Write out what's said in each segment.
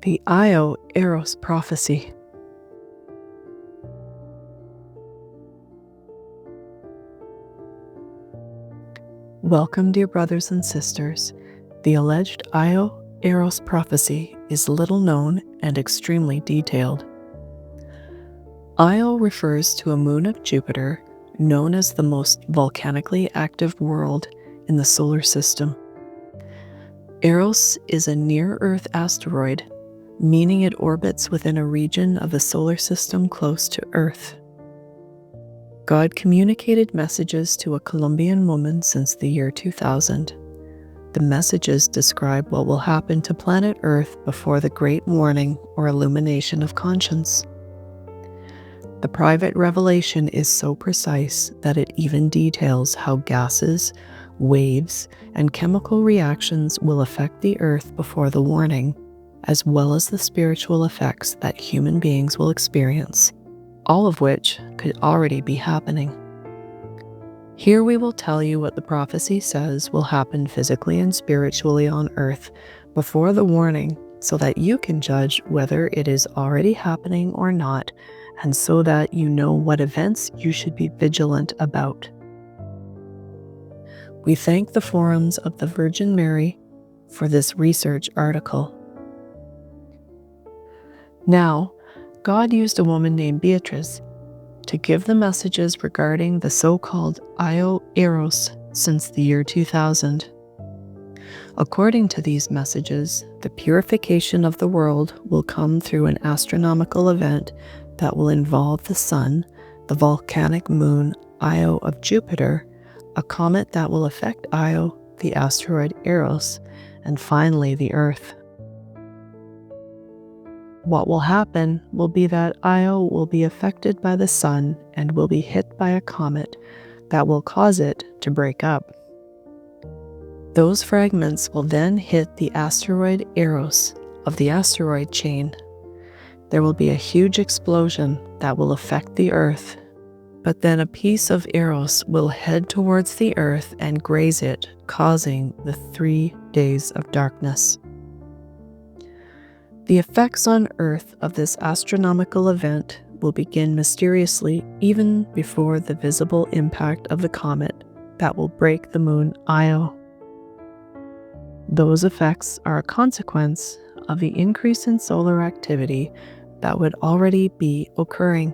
The Io Aeros prophecy. Welcome, dear brothers and sisters. The alleged Io Aeros prophecy is little known and extremely detailed. Io refers to a moon of Jupiter known as the most volcanically active world in the solar system. Eros is a near-Earth asteroid, meaning it orbits within a region of the solar system close to Earth. God communicated messages to a Colombian woman since the year 2000. The messages describe what will happen to planet Earth before the Great Warning or illumination of conscience. The private revelation is so precise that it even details how gases, waves, and chemical reactions will affect the Earth before the warning, as well as the spiritual effects that human beings will experience, all of which could already be happening. Here we will tell you what the prophecy says will happen physically and spiritually on Earth before the warning, so that you can judge whether it is already happening or not, and so that you know what events you should be vigilant about. We thank the Forums of the Virgin Mary for this research article. Now, God used a woman named Beatrice to give the messages regarding the so-called Io Aeros since the year 2000. According to these messages, the purification of the world will come through an astronomical event that will involve the Sun, the volcanic moon Io of Jupiter, a comet that will affect Io, the asteroid Eros, and finally the Earth. What will happen will be that Io will be affected by the Sun and will be hit by a comet that will cause it to break up. Those fragments will then hit the asteroid Eros of the asteroid chain. There will be a huge explosion that will affect the Earth, but then a piece of Eros will head towards the Earth and graze it, causing the 3 days of darkness. The effects on Earth of this astronomical event will begin mysteriously even before the visible impact of the comet that will break the moon Io. Those effects are a consequence of the increase in solar activity that would already be occurring.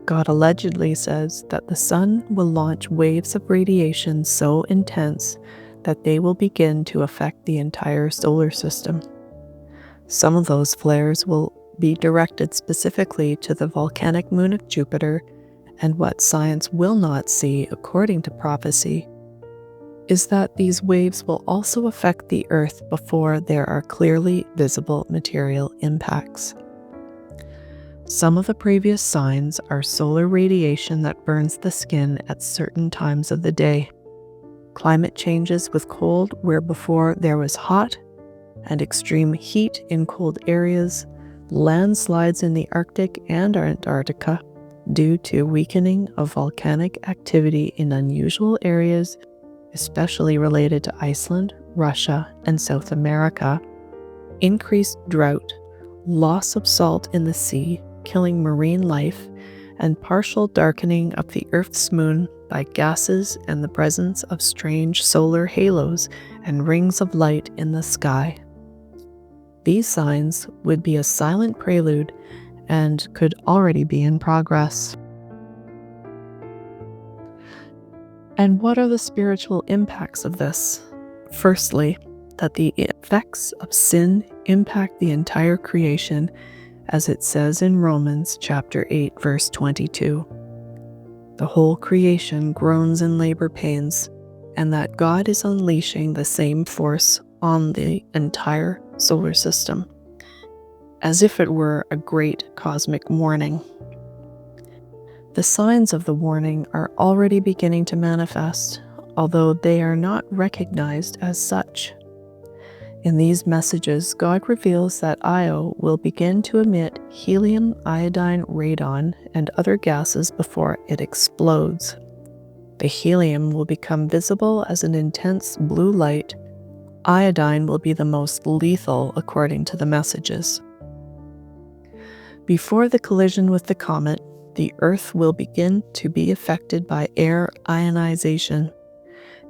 God allegedly says that the Sun will launch waves of radiation so intense that they will begin to affect the entire solar system. Some of those flares will be directed specifically to the volcanic moon of Jupiter, and what science will not see, according to prophecy, is that these waves will also affect the Earth before there are clearly visible material impacts. Some of the previous signs are solar radiation that burns the skin at certain times of the day, climate changes with cold where before there was hot, and extreme heat in cold areas, landslides in the Arctic and Antarctica due to weakening of volcanic activity in unusual areas, especially related to Iceland, Russia, and South America, increased drought, loss of salt in the sea, killing marine life, and partial darkening of the Earth's moon by gases and the presence of strange solar halos and rings of light in the sky. These signs would be a silent prelude and could already be in progress. And what are the spiritual impacts of this? Firstly, that the effects of sin impact the entire creation, as it says in Romans chapter 8, verse 22. The whole creation groans in labor pains, and that God is unleashing the same force on the entire solar system, as if it were a great cosmic warning. The signs of the warning are already beginning to manifest, although they are not recognized as such. In these messages, God reveals that Io will begin to emit helium, iodine, radon, and other gases before it explodes. The helium will become visible as an intense blue light, Iodine will be the most lethal according to the messages. Before the collision with the comet, the Earth will begin to be affected by air ionization.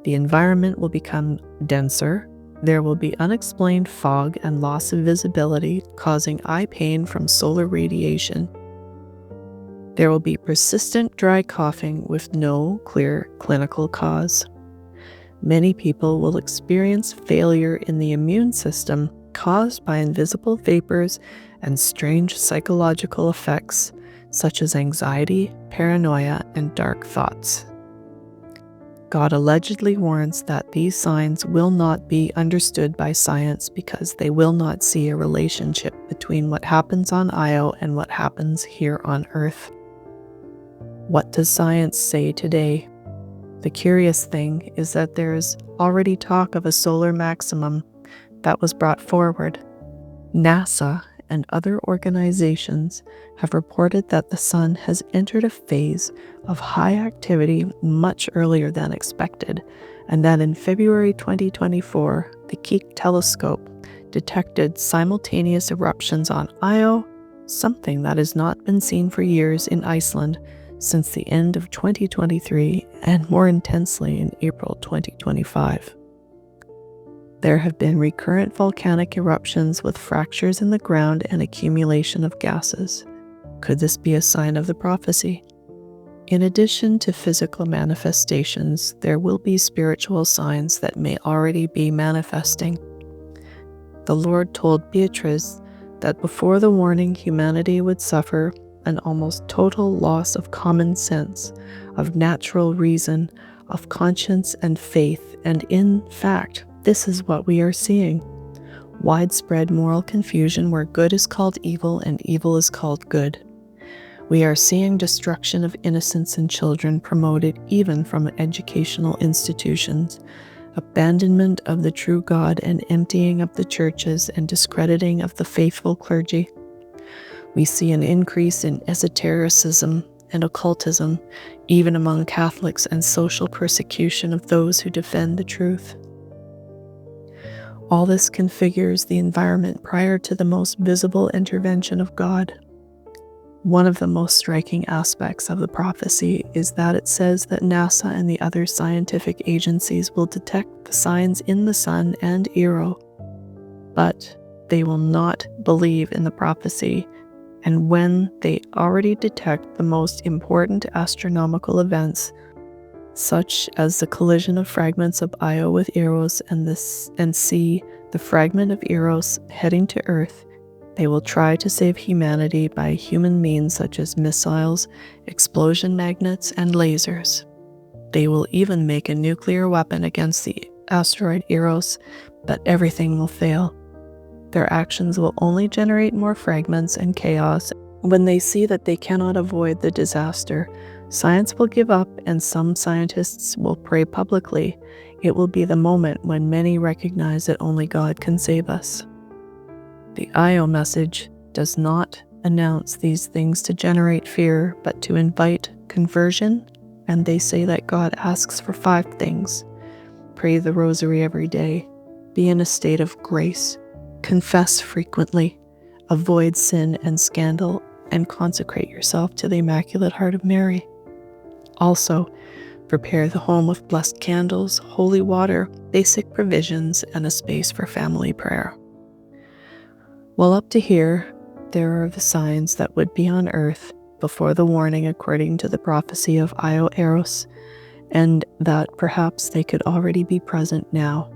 The environment will become denser. There will be unexplained fog and loss of visibility, causing eye pain from solar radiation. There will be persistent dry coughing with no clear clinical cause. Many people will experience failure in the immune system caused by invisible vapors and strange psychological effects, such as anxiety, paranoia, and dark thoughts. God allegedly warns that these signs will not be understood by science because they will not see a relationship between what happens on Io and what happens here on Earth. What does science say today? The curious thing is that there is already talk of a solar maximum that was brought forward. NASA and other organizations have reported that the Sun has entered a phase of high activity much earlier than expected, and that in February 2024, the Keck telescope detected simultaneous eruptions on Io, something that has not been seen for years in Iceland since the end of 2023 and more intensely in April 2025. There have been recurrent volcanic eruptions with fractures in the ground and accumulation of gases. Could this be a sign of the prophecy? In addition to physical manifestations, there will be spiritual signs that may already be manifesting. The Lord told Beatrice that before the warning, humanity would suffer an almost total loss of common sense, of natural reason, of conscience and faith, and in fact, this is what we are seeing. Widespread moral confusion where good is called evil and evil is called good. We are seeing destruction of innocence and children promoted even from educational institutions, abandonment of the true God and emptying of the churches and discrediting of the faithful clergy. We see an increase in esotericism and occultism, even among Catholics, and social persecution of those who defend the truth. All this configures the environment prior to the most visible intervention of God. One of the most striking aspects of the prophecy is that it says that NASA and the other scientific agencies will detect the signs in the Sun and Io, but they will not believe in the prophecy, and when they already detect the most important astronomical events, such as the collision of fragments of Io with Eros and see the fragment of Eros heading to Earth, they will try to save humanity by human means such as missiles, explosion magnets, and lasers. They will even make a nuclear weapon against the asteroid Eros, but everything will fail. Their actions will only generate more fragments and chaos. When they see that they cannot avoid the disaster, science will give up and some scientists will pray publicly. It will be the moment when many recognize that only God can save us. The Io message does not announce these things to generate fear, but to invite conversion, and they say that God asks for 5 things. Pray the rosary every day, be in a state of grace, confess frequently, avoid sin and scandal, and consecrate yourself to the Immaculate Heart of Mary. Also, prepare the home with blessed candles, holy water, basic provisions, and a space for family prayer. Well, up to here, there are the signs that would be on Earth before the warning according to the prophecy of Io Aeros, and that perhaps they could already be present now.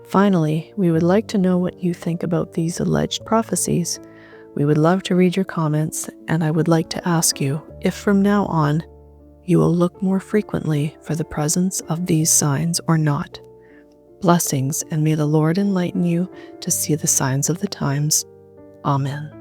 Finally, we would like to know what you think about these alleged prophecies. We would love to read your comments, and I would like to ask you if from now on you will look more frequently for the presence of these signs or not. Blessings, and may the Lord enlighten you to see the signs of the times. Amen.